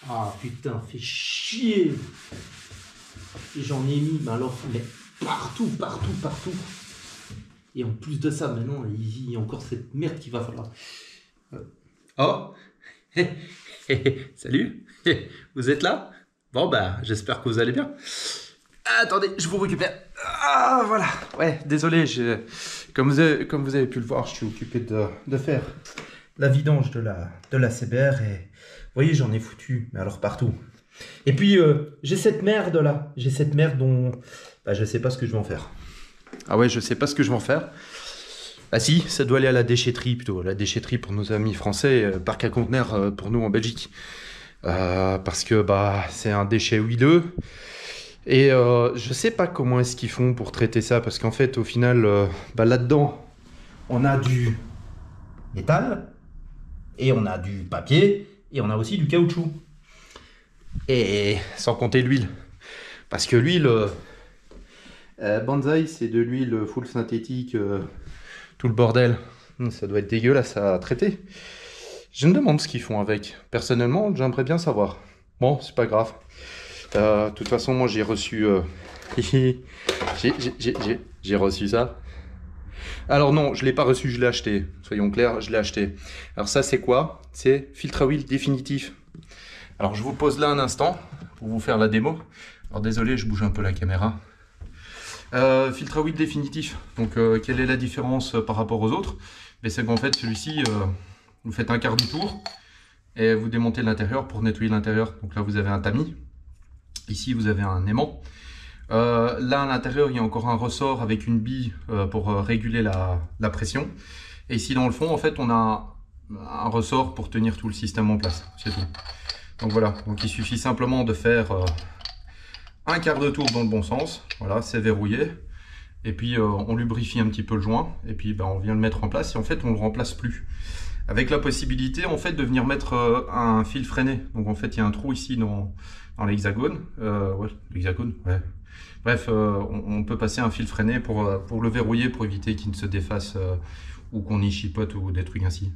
Ah putain, fait chier. Et j'en ai mis, mais partout, partout, partout. Et en plus de ça, maintenant, il y a encore cette merde qu'il va falloir. Oh. Salut. Vous êtes là? Bon bah, j'espère que vous allez bien. Attendez, je vous récupère. Ah voilà. Ouais, désolé, comme vous avez pu le voir, je suis occupé de faire la vidange de la CBR et vous voyez, j'en ai foutu, mais alors partout. Et puis j'ai cette merde là, j'ai cette merde dont je sais pas ce que je vais en faire. Ah ouais, je sais pas ce que je vais en faire. Ah si, ça doit aller à la déchetterie plutôt, la déchetterie pour nos amis français, parc à conteneurs pour nous en Belgique. Parce que c'est un déchet huileux. Et je sais pas comment est-ce qu'ils font pour traiter ça, parce qu'en fait au final, là-dedans, on a du métal, et on a du papier, et on a aussi du caoutchouc. Et sans compter l'huile. Parce que l'huile, Banzai, c'est de l'huile full synthétique, tout le bordel. Ça doit être dégueulasse à traiter. Je me demande ce qu'ils font avec. Personnellement, j'aimerais bien savoir. Bon, c'est pas grave. De toute façon, moi, j'ai reçu... j'ai reçu ça. Alors non, je l'ai pas reçu, je l'ai acheté. Soyons clairs, je l'ai acheté. Alors ça, c'est quoi? C'est filtre à huile définitif. Alors, je vous pose là un instant pour vous faire la démo. Alors, désolé, je bouge un peu la caméra. Filtre à huile définitif. Donc, quelle est la différence par rapport aux autres? C'est qu'en fait, celui-ci, vous faites un quart du tour et vous démontez l'intérieur pour nettoyer l'intérieur. Donc là, vous avez un tamis. Ici, vous avez un aimant. Là, à l'intérieur, il y a encore un ressort avec une bille pour réguler la pression. Et ici, dans le fond, en fait, on a un ressort pour tenir tout le système en place. C'est tout. Donc voilà, donc il suffit simplement de faire un quart de tour dans le bon sens. Voilà, c'est verrouillé. Et puis on lubrifie un petit peu le joint. Et puis on vient le mettre en place. Et en fait, on ne le remplace plus. Avec la possibilité en fait de venir mettre un fil freiné. Donc en fait, il y a un trou ici dans l'hexagone. Ouais, l'hexagone, ouais. Bref, on peut passer un fil freiné pour le verrouiller, pour éviter qu'il ne se défasse ou qu'on y chipote ou des trucs ainsi.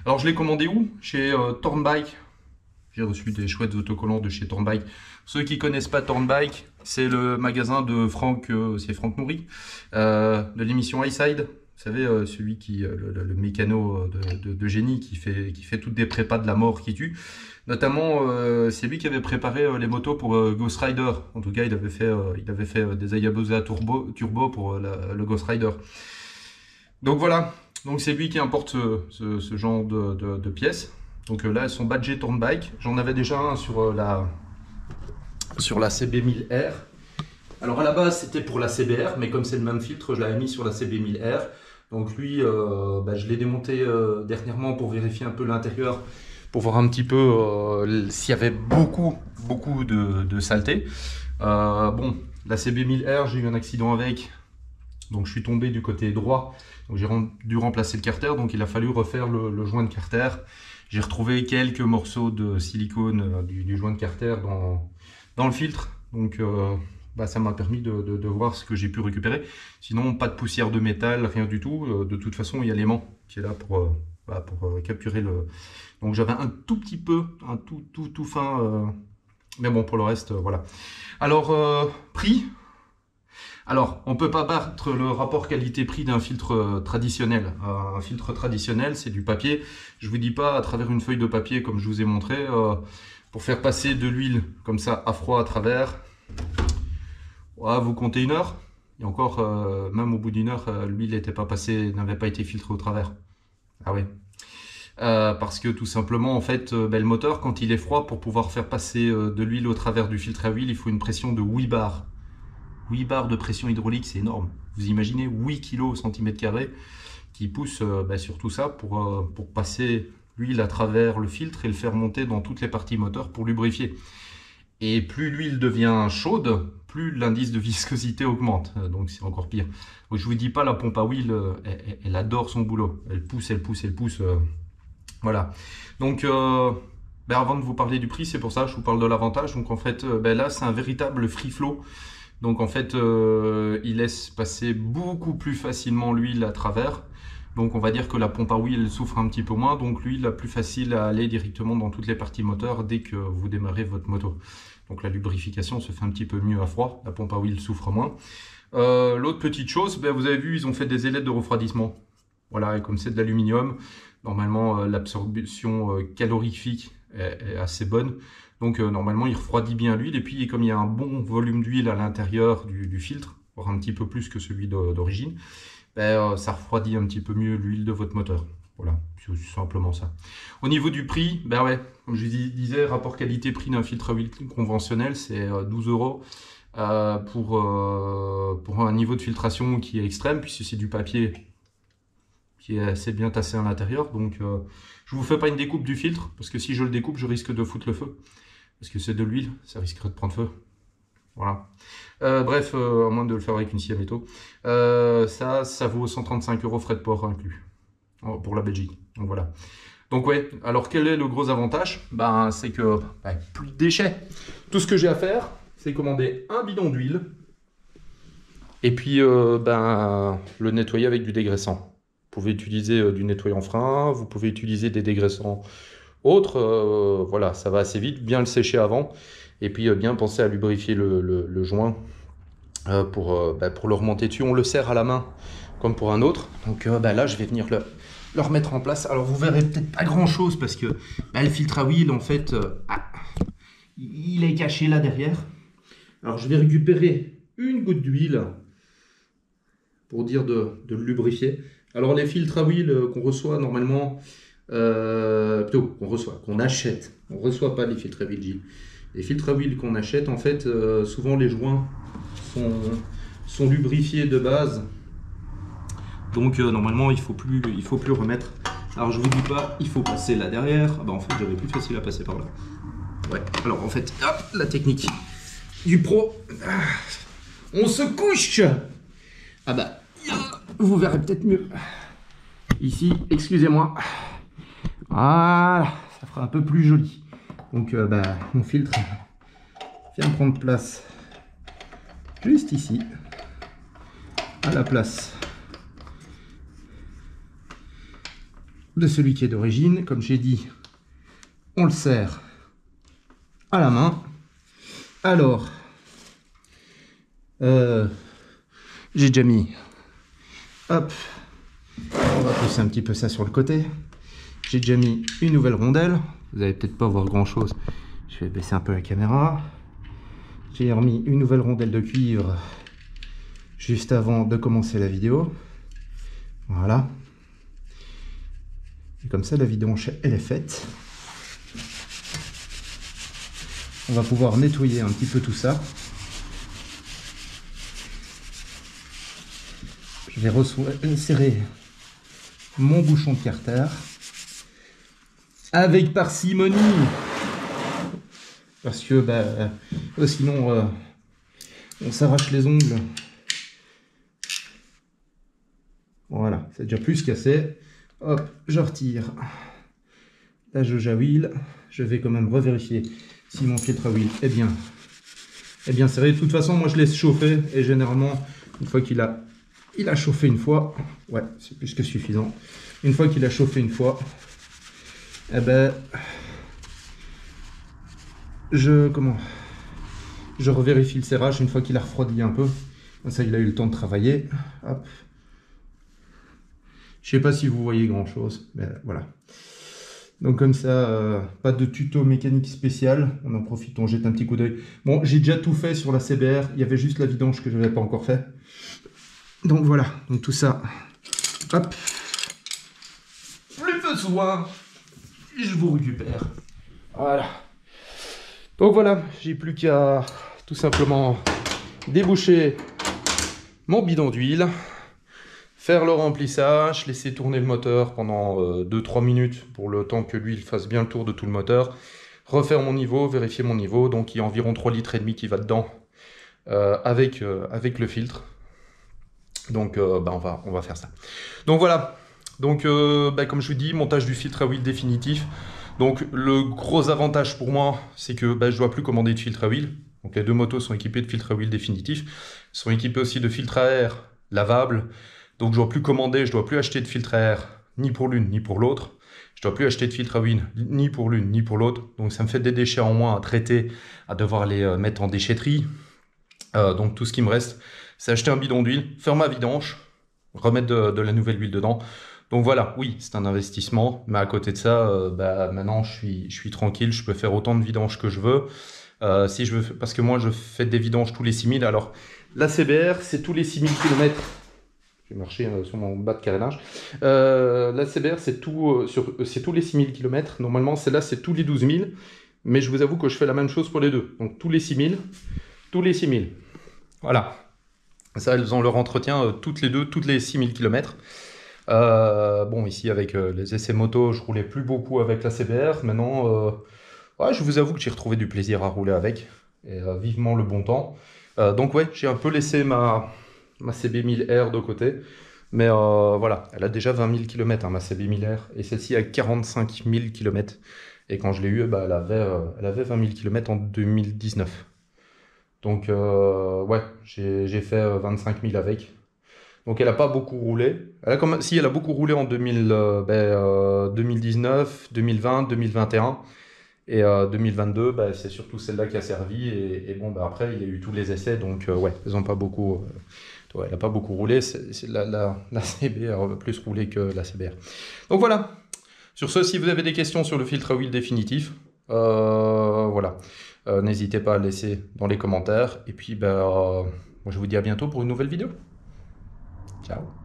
Alors je l'ai commandé où? Chez Tornbike. J'ai reçu des chouettes autocollants de chez Tornbike. Ceux qui connaissent pas Tornbike, c'est le magasin de Franck, c'est Franck Nourri, de l'émission Highside. Vous savez, celui qui, le mécano de génie qui fait toutes des prépas de la mort qui tue. Notamment, c'est lui qui avait préparé les motos pour Ghost Rider. En tout cas, il avait fait des Hayabusa turbo pour le Ghost Rider. Donc voilà, donc c'est lui qui importe ce genre de pièces. Donc là, elles sont badgées Tornbike. J'en avais déjà un sur la CB1000R. Alors à la base, c'était pour la CBR, mais comme c'est le même filtre, je l'avais mis sur la CB1000R. Donc lui, je l'ai démonté dernièrement pour vérifier un peu l'intérieur, pour voir un petit peu s'il y avait beaucoup de saleté. Bon, la CB1000R, j'ai eu un accident avec. Donc je suis tombé du côté droit. Donc j'ai dû remplacer le carter. Donc il a fallu refaire le joint de carter. J'ai retrouvé quelques morceaux de silicone du joint de carter dans le filtre. Donc ça m'a permis de voir ce que j'ai pu récupérer. Sinon, pas de poussière de métal, rien du tout. De toute façon, il y a l'aimant qui est là pour capturer le... Donc j'avais un tout petit peu, un tout fin. Mais bon, pour le reste, voilà. Alors, prix. Alors, on ne peut pas battre le rapport qualité-prix d'un filtre traditionnel. Un filtre traditionnel, c'est du papier. Je ne vous dis pas à travers une feuille de papier, comme je vous ai montré, pour faire passer de l'huile comme ça à froid à travers. Vous comptez une heure. Et encore, même au bout d'une heure, l'huile n'avait pas été filtrée au travers. Ah ouais. Parce que tout simplement, en fait, le moteur, quand il est froid, pour pouvoir faire passer de l'huile au travers du filtre à huile, il faut une pression de 8 bars. 8 bars de pression hydraulique, c'est énorme. Vous imaginez 8 kg au centimètre carré qui poussent sur tout ça pour passer l'huile à travers le filtre et le faire monter dans toutes les parties moteurs pour lubrifier. Et plus l'huile devient chaude, plus l'indice de viscosité augmente. Donc c'est encore pire. Donc, je vous dis pas, la pompe à huile, elle adore son boulot. Elle pousse. Voilà. Donc avant de vous parler du prix, c'est pour ça que je vous parle de l'avantage. Donc en fait, là, c'est un véritable free flow. Donc en fait, il laisse passer beaucoup plus facilement l'huile à travers. Donc on va dire que la pompe à huile souffre un petit peu moins, donc l'huile la plus facile à aller directement dans toutes les parties moteur dès que vous démarrez votre moto. Donc la lubrification se fait un petit peu mieux à froid, la pompe à huile souffre moins. L'autre petite chose, ben, vous avez vu, ils ont fait des ailettes de refroidissement. Voilà, et comme c'est de l'aluminium, normalement l'absorption calorifique est assez bonne. Donc normalement il refroidit bien l'huile, et puis comme il y a un bon volume d'huile à l'intérieur du filtre, voire un petit peu plus que celui d'origine, ben, ça refroidit un petit peu mieux l'huile de votre moteur. Voilà, c'est aussi simplement ça. Au niveau du prix, ben ouais, comme je disais, rapport qualité-prix d'un filtre à huile conventionnel, c'est 12 € pour un niveau de filtration qui est extrême, puisque c'est du papier qui est assez bien tassé à l'intérieur. Donc je vous fais pas une découpe du filtre, parce que si je le découpe, je risque de foutre le feu. Parce que c'est de l'huile, ça risquerait de prendre feu. Voilà. Bref, à moins de le faire avec une scie à métaux. Ça vaut 135 € frais de port inclus pour la Belgique. Donc voilà. Donc ouais, alors quel est le gros avantage? Ben, c'est que plus de déchets. Tout ce que j'ai à faire, c'est commander un bidon d'huile et puis le nettoyer avec du dégraissant. Vous pouvez utiliser du nettoyant frein, vous pouvez utiliser des dégraissants autres. Voilà, ça va assez vite. Bien le sécher avant. Et puis bien penser à lubrifier le joint pour le remonter dessus. On le serre à la main comme pour un autre. Donc là, je vais venir le remettre en place. Alors vous verrez peut-être pas grand chose parce que le filtre à huile, en fait, il est caché là derrière. Alors je vais récupérer une goutte d'huile pour dire de le lubrifier. Alors les filtres à huile qu'on reçoit normalement, qu'on achète. On ne reçoit pas les filtres à huile Gilles. Les filtres à huile qu'on achète, en fait, souvent les joints sont lubrifiés de base. Donc normalement, il faut plus remettre. Alors je vous dis pas, il faut passer là derrière. Ah bah, en fait, j'avais plus facile à passer par là. Ouais. Alors en fait, hop, la technique du pro. On se couche. Ah bah, vous verrez peut-être mieux. Ici, excusez-moi. Voilà, ça fera un peu plus joli. Donc mon filtre vient prendre place juste ici, à la place de celui qui est d'origine. Comme j'ai dit, on le serre à la main. Alors, j'ai déjà mis, hop, on va pousser un petit peu ça sur le côté. J'ai déjà mis une nouvelle rondelle. Vous allez peut-être pas voir grand chose. Je vais baisser un peu la caméra. J'ai remis une nouvelle rondelle de cuivre juste avant de commencer la vidéo. Voilà. Et comme ça, la vidéo elle est faite. On va pouvoir nettoyer un petit peu tout ça. Je vais insérer mon bouchon de carter avec parcimonie, parce que sinon on s'arrache les ongles. Voilà, c'est déjà plus cassé. Hop, je retire la jauge à huile. Je vais quand même revérifier si mon filtre à huile est bien serré. De toute façon, moi je laisse chauffer, et généralement une fois qu'il a chauffé une fois, ouais, c'est plus que suffisant. Une fois qu'il a chauffé une fois, je revérifie le serrage une fois qu'il a refroidi un peu. Comme ça, il a eu le temps de travailler. Hop. Je sais pas si vous voyez grand chose, mais voilà. Donc comme ça, pas de tuto mécanique spécial. On en profite, on jette un petit coup d'œil. Bon, j'ai déjà tout fait sur la CBR. Il y avait juste la vidange que je n'avais pas encore fait. Donc voilà, donc tout ça, hop. Plus besoin. Je vous récupère. Voilà. Donc voilà, j'ai plus qu'à tout simplement déboucher mon bidon d'huile, faire le remplissage, laisser tourner le moteur pendant 2-3 minutes pour le temps que l'huile fasse bien le tour de tout le moteur, refaire mon niveau, vérifier mon niveau. Donc il y a environ 3,5 litres qui va dedans avec le filtre. Donc on va faire ça. Donc voilà. Donc comme je vous dis, montage du filtre à huile définitif. Donc le gros avantage pour moi, c'est que je ne dois plus commander de filtre à huile. Donc les deux motos sont équipées de filtre à huile définitif. Sont équipées aussi de filtre à air lavable. Donc je dois plus commander, je dois plus acheter de filtre à air, ni pour l'une, ni pour l'autre. Je dois plus acheter de filtre à huile, ni pour l'une, ni pour l'autre. Donc ça me fait des déchets en moins à traiter, à devoir les mettre en déchetterie. Donc tout ce qui me reste, c'est acheter un bidon d'huile, faire ma vidange, remettre de la nouvelle huile dedans. Donc voilà, oui, c'est un investissement, mais à côté de ça, maintenant je suis tranquille, je peux faire autant de vidanges que je veux. Si je veux, parce que moi je fais des vidanges tous les 6000. Alors la CBR, c'est tous les 6000 km. Je vais marcher sur mon bas de carénage. La CBR, c'est tous les 6000 km. Normalement, celle-là, c'est tous les 12 000. Mais je vous avoue que je fais la même chose pour les deux. Donc tous les 6000, tous les 6000. Voilà. Ça, elles ont leur entretien toutes les deux, toutes les 6000 km. Bon, ici, avec les essais moto, je roulais plus beaucoup avec la CBR. Maintenant, ouais, je vous avoue que j'ai retrouvé du plaisir à rouler avec. Et vivement le bon temps. Donc ouais, j'ai un peu laissé ma CB1000R de côté. Mais voilà, elle a déjà 20 000 km, ma CB1000R. Et celle-ci a 45 000 km. Et quand je l'ai eue, elle avait 20 000 km en 2019. Donc ouais, j'ai fait 25 000 avec. Donc elle n'a pas beaucoup roulé. Si, elle a beaucoup roulé en 2019, 2020, 2021. Et 2022, c'est surtout celle-là qui a servi. Et bon, après, il y a eu tous les essais. Donc ouais, elles n'ont pas beaucoup... ouais, elle n'a pas beaucoup roulé. La CBR a plus roulé que la CBR. Donc voilà. Sur ce, si vous avez des questions sur le filtre à huile définitif, voilà. N'hésitez pas à laisser dans les commentaires. Et puis, moi, je vous dis à bientôt pour une nouvelle vidéo. Ciao.